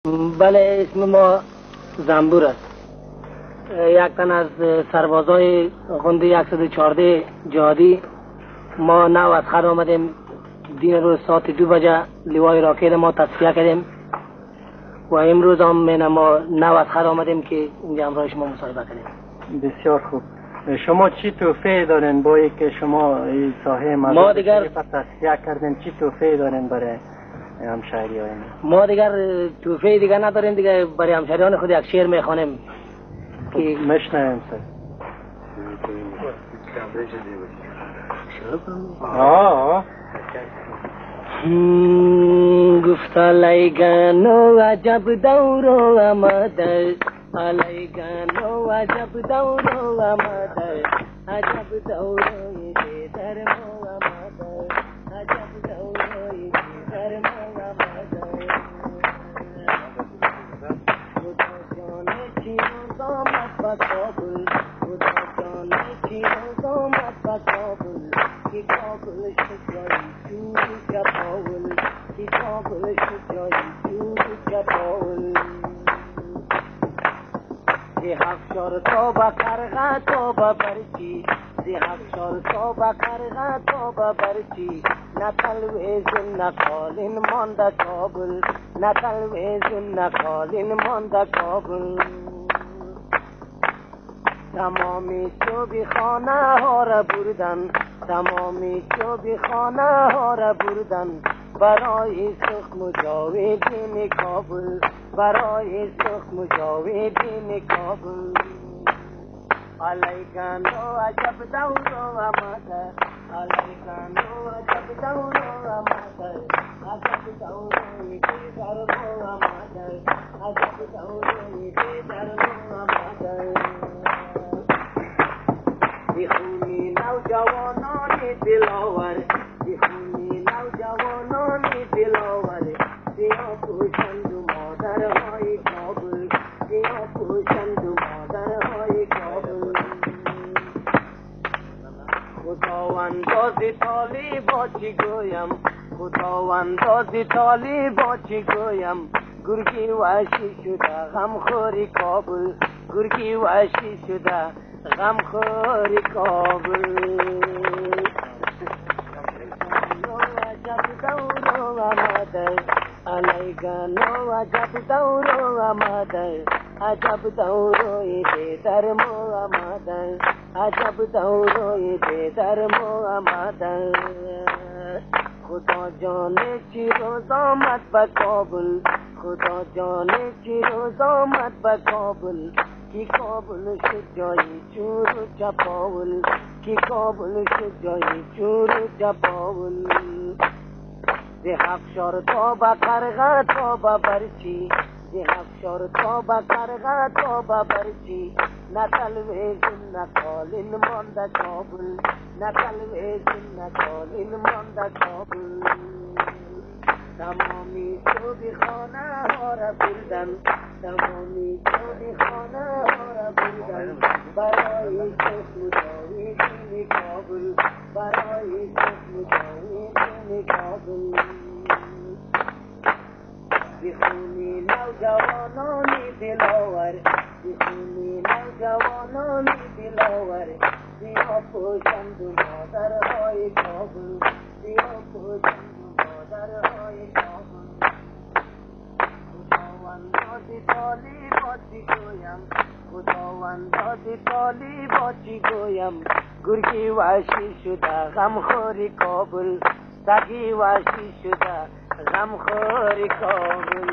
بله، اسم ما زنبور است. یک تن از سربازای غنده 114 جهادی ما نو از خر آمدیم. دین روز ساعت 2 بجه لیوای راکت ما تصفیه کردیم و امروز هم ما نو از خر آمدیم که اینجا همراه شما مصاحبه کردیم. بسیار خوب. شما چی توفیه دارین با اینکه شما این ساحه ما دیگر تصفیه کردین؟ چی توفیه دارین برای همشهری های ما دیگر توفیه دیگر نداریم دیگر. برای همشهریان خود یک شعر میخوانیم که مشنویم سر. گفت علیگانو عجب دورو آمده، علیگانو عجب دورو آمده، عجب دوروی در مو آمده، عجب دوروی در مو آمده. خدا جانه چی روز آمد با کابل، خدا جانه چی روز آمد با کابل، کی کابل شد جایی جور کپاول، کی کابل شد جایی جور کپاول. زی حفشار تا با کرغه تا با برچی، زی حفشار تا با کرغه تا با برچی، نه تلویزیون نه کالین مانده کابل، نه تلویزیون نه کالین مانده کابل. تمامی چوبی خانه ها را بردن، تمامی چوبی خانه ها را بردن، برای سخ مجاهدین کابل، برای سخ مجاهدین کابل. علیگانو عجب دورو آمده، علیگانو عجب دورو آمده، عجب دوروی در مو آمده، عجب دوروی در مو آمده. بیخونی نوجوانان دلاور، بیخونی نوجوانان دلاور، سیاه پوشند و مادرهای کابل، سیاه پوشند و مادرهای کابل. خداوندا ز طالبا چی گویم، خداوندا ز طالبا چی گویم، گرگی وحشی شده غمخوری کابل، گرگی وحشی شده غمخوری کابل. عجب دورو آمده، علیگانو عجب دورو آمده، عجب دوروی در مو آمده، عجب دوروی در مو آمده. خدا جانه چی روز آمد با کابل، خدا جانه چی روز آمد با کابل، کی کابل شد جایی چور و چپاول، کی کابل شد جایی چور و چپاول. زی حفشار تا با کرغه تا با برچی، زی حفشار تا با کرغه تا با برچی، نه تلویزیون نه کالین مانده کابل، نه تلویزیون نه کالین مانده کابل. تمامی چوبی خانه ها را بردن، تمامی چوبی خانه ها را بردن، برای سخ مجاهدین کابل، برای سخ مجاهدین کابل. بیخونی نوجوانانی دلاور، بیخونی نوجوانانی دلاور، سیاه پوشند و مادرهای کابل، سیاه پوشند و مادرهای کابل. خداوندا ز طالبا چی گویم، خداوندا ز طالبا چی گویم، گرگی وحشی شده غمخوری کابل، سگی وحشی شده غمخوری کابل.